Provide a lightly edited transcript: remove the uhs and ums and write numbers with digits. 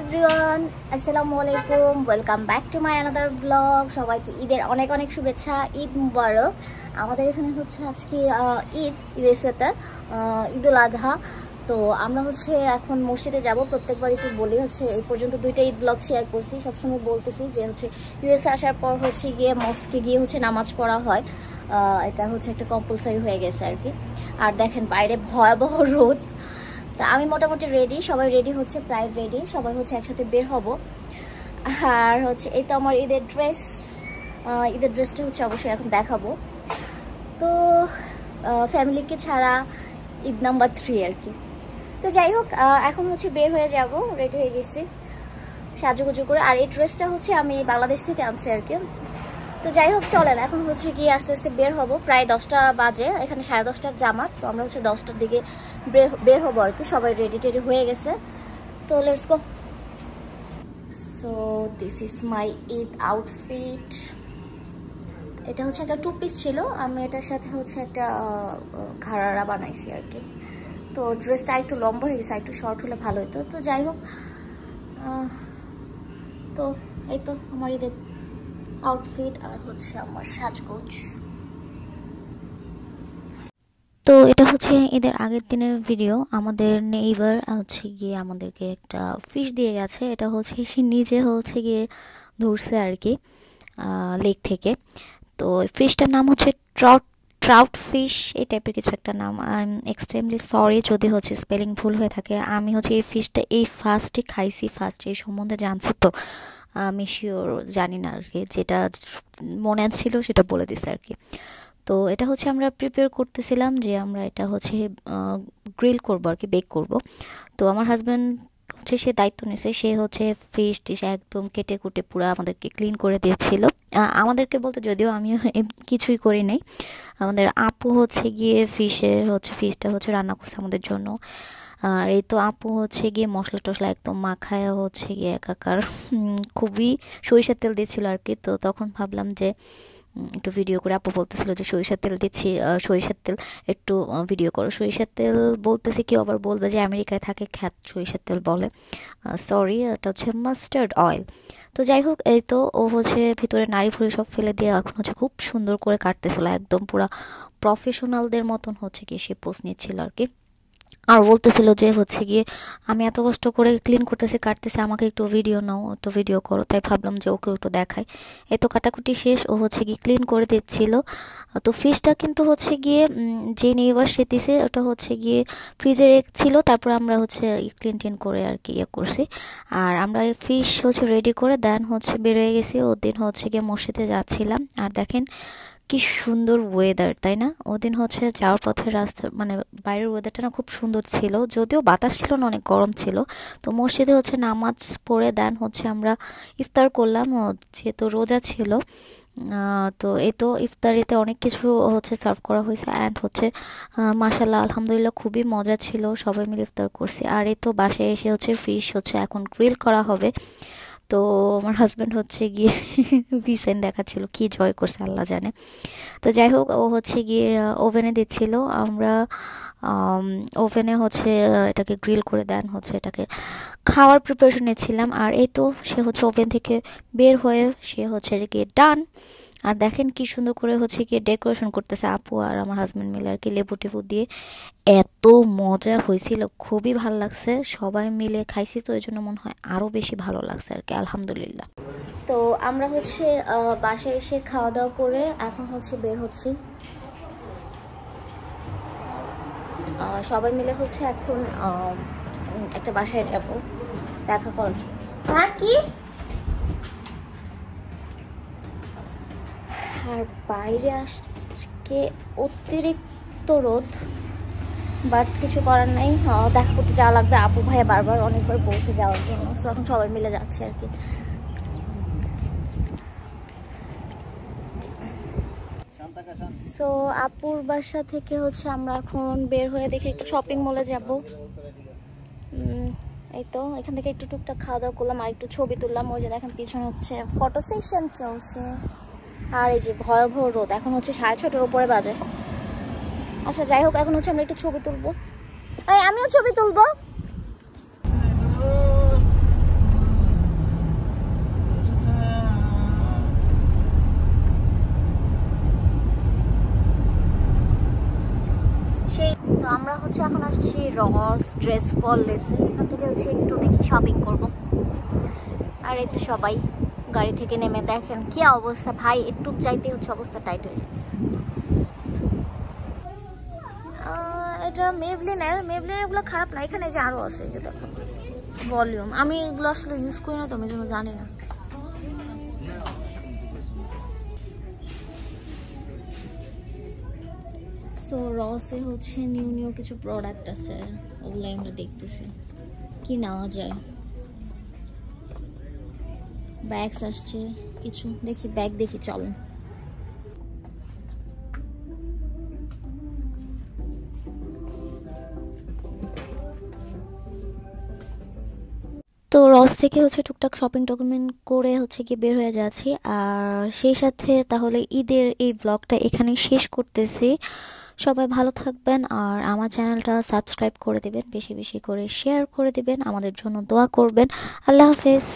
Everyone, আসসালামু আলাইকুম। Welcome back to my another blog. সবাইকে ঈদের অনেক অনেক শুভেচ্ছা। ঈদ মুবারক। আমাদের এখানে হচ্ছে আজকে ঈদ ইউএসএতে ঈদুল আজহা। তো আমরা হচ্ছে এখন মসজিদে যাব। প্রত্যেকবারই তো বলি হচ্ছে এই পর্যন্ত দুইটা ঈদ ব্লগ শেয়ার করছি। সবসময় বলতেছি যে হচ্ছে ইউএসএ আসার পর হচ্ছে গিয়ে মস্কে গিয়ে হচ্ছে নামাজ পড়া হয়। এটা হচ্ছে একটা কম্পালসারি হয়ে গেছে আর কি। আর দেখেন বাইরে ভয়াবহ রোদ। তা আমি মোটামুটি রেডি, সবাই রেডি হচ্ছে, প্রায় রেডি, সবাই হচ্ছে একসাথে বের হব। আর হচ্ছে এই তো আমার ঈদের ড্রেস। ঈদের ড্রেসটা হচ্ছে অবশ্যই এখন দেখাবো। তো ফ্যামিলিকে ছাড়া ঈদ নাম্বার 3 আর কি। তো যাই হোক, এখন হচ্ছে বের হয়ে যাব, রেডি হয়ে গেছি সাজুগুজু করে। আর এই ড্রেসটা হচ্ছে আমি বাংলাদেশ থেকে আনছি আর কি। তো যাই হোক, চলেন এখন হচ্ছে গিয়ে আস্তে আস্তে বের হব। প্রায় 10টা বাজে, এখানে 10:30টার জামাত। তো আমরা হচ্ছে 10টার দিকে বের হবো আর কি। সবাই রেডি টেডি হয়ে গেছে, তো let's go. So this is my Eid outfit. এটা হচ্ছে একটা 2 পিস ছিল, আমি এটার সাথে হচ্ছে একটা ঘাড়ারা বানাইছি আর কি। তো ড্রেসটা একটু লম্বা হয়ে গেছে, একটু শর্ট হলে ভালো হতো। তো যাই হোক, তো এই তো আমার ঈদের আউটফিট আর হচ্ছে আমার সাজগোজ। তো এটা হচ্ছে ঈদের আগের দিনের ভিডিও। আমাদের নেইবার হচ্ছে গিয়ে আমাদেরকে একটা ফিশ দিয়ে গেছে। এটা হচ্ছে সে নিজে হচ্ছে গিয়ে ধরছে আর কি, লেক থেকে। তো ফিশটার নাম হচ্ছে ট্রাউট ফিশ, এই টাইপের কিছু একটা নাম। আই এম এক্সট্রিমলি সরি যদি হচ্ছে স্পেলিং ভুল হয়ে থাকে। আমি হচ্ছে এই ফিশটা ফার্স্টে খাইছি, ফার্স্ট এই সম্বন্ধে জানছি, তো আমি শিওর জানি না আর কি। যেটা মনে ছিল সেটা বলে দিছে আর কি। তো এটা হচ্ছে আমরা প্রিপেয়ার করতেছিলাম যে আমরা এটা হচ্ছে গ্রিল করবো আর কি, বেক করব। তো আমার হাজব্যান্ড হচ্ছে সে দায়িত্ব নিয়েছে, সে হচ্ছে ফিশ টিশ একদম কেটে কুটে পুরো আমাদেরকে ক্লিন করে দিয়েছিল। আমাদেরকে বলতে যদিও আমিও কিছুই করি নাই। আমাদের আপু হচ্ছে গিয়ে ফিশটা হচ্ছে রান্না করছে আমাদের জন্য। আর এই তো আপু হচ্ছে গিয়ে মশলা টশলা একদম মাখায় হচ্ছে গিয়ে একাকার, খুবই সরিষার তেল দিয়েছিল আর কি। তো তখন ভাবলাম যে একটু ভিডিও করে, আপু বলতেছিল যে সরিষার তেল দিচ্ছি, সরিষার তেল একটু ভিডিও করো। সরিষার তেল বলতেছি, কেউ আবার বলবে যে আমেরিকায় থাকে খ্যাত সরিষার তেল বলে। সরি, এটা হচ্ছে মাস্টার্ড অয়েল। তো যাই হোক, এই তো ও হচ্ছে ভিতরে নাড়ি ভুড়ি সব ফেলে দিয়ে এখন হচ্ছে খুব সুন্দর করে কাটতেছিল, একদম পুরা প্রফেশনালদের মতন হচ্ছে কি সে পোজ নিচ্ছিল আর কি। আর বলতেছিল যে হচ্ছে গিয়ে আমি এত কষ্ট করে ক্লিন করতেছি, কাটতেছি, আমাকে একটু ভিডিও নাও, একটু ভিডিও করো। তাই ভাবলাম যে ওকে একটু দেখাই। এত কাটাকুটি শেষ, ও হচ্ছে গিয়ে ক্লিন করে দিচ্ছিল। তো ফিশটা কিন্তু হচ্ছে গিয়ে যে নেইবার সে দিছে, ওটা হচ্ছে গিয়ে ফ্রিজে ছিল। তারপর আমরা হচ্ছে ক্লিন করে আর কি ইয়ে করছি। আর আমরা ফিশ হচ্ছে রেডি করে দেন হচ্ছে বের হয়ে গেছি। ওদিন হচ্ছে গিয়ে মসজিদে যাচ্ছিলাম। আর দেখেন কি সুন্দর ওয়েদার, তাই না? ওদিন হচ্ছে যাওয়ার পথে রাস্তা মানে বাইরের ওয়েদারটা না খুব সুন্দর ছিল, যদিও বাতাস ছিল না, অনেক গরম ছিল। তো মসজিদে হচ্ছে নামাজ পড়ে দেন হচ্ছে আমরা ইফতার করলাম, যেহেতু রোজা ছিল। তো এই তো ইফতারিতে অনেক কিছু হচ্ছে সার্ভ করা হয়েছে। অ্যান্ড হচ্ছে মাশাল্লাহ আলহামদুলিল্লাহ খুবই মজা ছিল, সবাই মিলে ইফতার করছি। আর এই তো বাসায় এসে হচ্ছে ফিশ হচ্ছে এখন গ্রিল করা হবে। তো আমার হাজব্যান্ড হচ্ছে গিয়ে ভিসেন দেখাচ্ছিল, কি জয় করছে আল্লাহ জানে। তো যাই হোক, ও হচ্ছে গিয়ে ওভেনে দিচ্ছিল, আমরা ওভেনে হচ্ছে এটাকে গ্রিল করে দেন হচ্ছে এটাকে খাওয়ার প্রিপারেশন নিচ্ছিলাম। আর এই তো সে হচ্ছে ওভেন থেকে বের হয়ে সে হচ্ছে গিয়ে ডান। আর দেখেন কি সুন্দর করে হচ্ছে গিয়ে ডেকোরেশন করতেছে আপু আর আমার হাজব্যান্ড মিলে আর কি, লেবু টেবু দিয়ে। এত মজা হয়েছিল, খুবই ভালো লাগছে। সবাই মিলে খাইছি তো এই জন্য মনে হয় আরও বেশি ভালো লাগছে আর কি, আলহামদুলিল্লাহ। তো আমরা হচ্ছে বাসায় এসে খাওয়া দাওয়া করে এখন হচ্ছে বের হচ্ছি। সবাই মিলে হচ্ছে এখন একটা বাসায় যাব দেখা কর। হ্যাঁ কি? আর বাইরে আজকে অতিরিক্ত রোদ, বাট কিছু করার নাই, দেখা করতে যাওয়া লাগবে। আপু ভাইয়া বারবার অনেকবার বলছে যাওয়ার জন্য, তো এখন সবাই মিলে যাচ্ছে আর কি। সো আপুর বাসা থেকে হচ্ছে আমরা এখন বের হয়ে দেখে একটু শপিং মলে যাব। এই তো এখান থেকে একটু টুকটাক খাওয়া দাওয়া করলাম আর একটু ছবি তুললাম। ওই যে দেখেন পিছনে হচ্ছে ফটো সেশন চলছে। আর এই যে ভয়াবহ রোদ, এখন হচ্ছে 6:30টার উপরে বাজে। আচ্ছা যাই হোক, এখন হচ্ছে আমরা একটু ছবি তুলবো। আমিও ছবি তুলবো। আমরা হচ্ছে এখন আসছি রস ড্রেস ফল লেসে, এখান থেকে হচ্ছে একটু দেখি শপিং করব। আর এই তো সবাই গাড়ি থেকে নেমে দেখেন কি অবস্থা ভাই, একটু যাইতে হচ্ছে অবস্থা টাইট হয়ে যাচ্ছে। এটা মেবলিনের এগুলো খারাপ না, এখানে যে আরো আছে, যে দেখো ভলিউম, আমি এগুলো আসলে ইউজ করি না তো আমি জন্য জানি না। সো রসে হচ্ছে নিউ কিছু প্রোডাক্ট আছে, ওগুলো আমরা দেখতেছি কি নেওয়া যায়। ব্যাগস আসছে কিছু, দেখি ব্যাগ দেখি চলেন। তো রস থেকে হচ্ছে টুকটাক শপিং টকুমেন্ট করে হচ্ছে কি বের হয়ে যাচ্ছি। আর সেই সাথে তাহলে ঈদের এই ব্লগটা এখানেই শেষ করতেছি। সবাই ভালো থাকবেন আর আমার চ্যানেলটা সাবস্ক্রাইব করে দিবেন, বেশি বেশি করে শেয়ার করে দিবেন, আমাদের জন্য দোয়া করবেন। আল্লাহ হাফেজ।